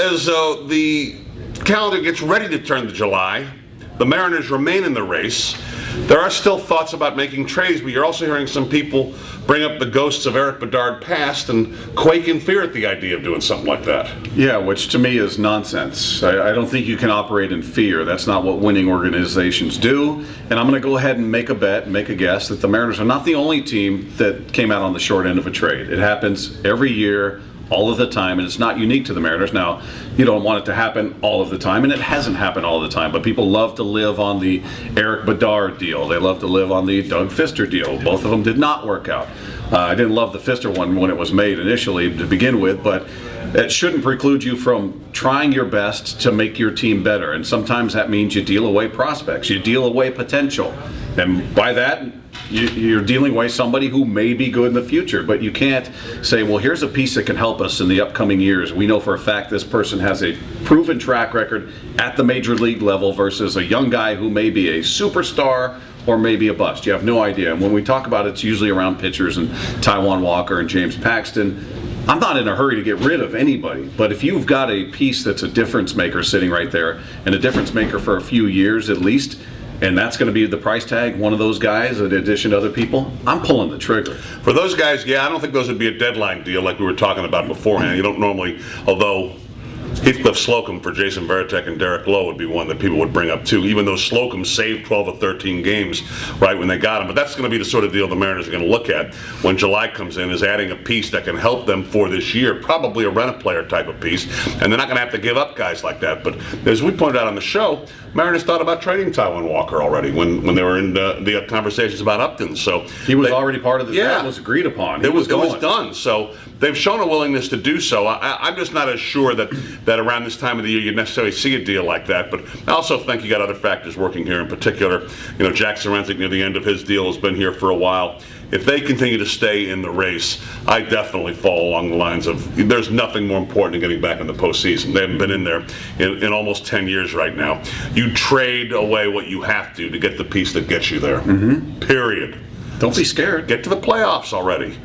as the calendar gets ready to turn to July, the Mariners remain in the race. There are still thoughts about making trades, but you're also hearing some people bring up the ghosts of Eric Bedard past and quake in fear at the idea of doing something like that. Yeah, which to me is nonsense. I don't think you can operate in fear. That's not what winning organizations do. And I'm going to go ahead and make a bet, make a guess that the Mariners are not the only team that came out on the short end of a trade. It happens every year, all of the time, and it's not unique to the Mariners. Now, you don't want it to happen all of the time, and it hasn't happened all the time, but people love to live on the Eric Bedard deal. They love to live on the Doug Fister deal. Both of them did not work out. I didn't love the Fister one when it was made initially to begin with, but it shouldn't preclude you from trying your best to make your team better, and sometimes that means you deal away prospects, you deal away potential, and by that, you're dealing away somebody who may be good in the future, but you can't say, well, here's a piece that can help us in the upcoming years. We know for a fact this person has a proven track record at the major league level versus a young guy who may be a superstar or maybe a bust. You have no idea. And when we talk about it, it's usually around pitchers and Taijuan Walker and James Paxton. I'm not in a hurry to get rid of anybody, but if you've got a piece that's a difference maker sitting right there, and a difference maker for a few years at least, and that's going to be the price tag, one of those guys in addition to other people, I'm pulling the trigger. For those guys, yeah, I don't think those would be a deadline deal like we were talking about beforehand. You don't normally, although Heathcliff Slocum for Jason Varitek and Derek Lowe would be one that people would bring up too, even though Slocum saved 12 of 13 games right when they got him. But that's going to be the sort of deal the Mariners are going to look at when July comes in, is adding a piece that can help them for this year, probably a rent-a-player type of piece, and they're not going to have to give up guys like that. But as we pointed out on the show, Mariners thought about trading Taijuan Walker already when they were in the conversations about Upton. So he was already part of the that was agreed upon. It was done. So they've shown a willingness to do so. I'm just not as sure that around this time of the year you'd necessarily see a deal like that. But I also think you got other factors working here. In particular, Jack Sarantic near the end of his deal has been here for a while. If they continue to stay in the race, I definitely fall along the lines of there's nothing more important than getting back in the postseason. They haven't been in there in almost 10 years right now. You trade away what you have to get the piece that gets you there. Mm-hmm. Period. Don't be scared. Get to the playoffs already.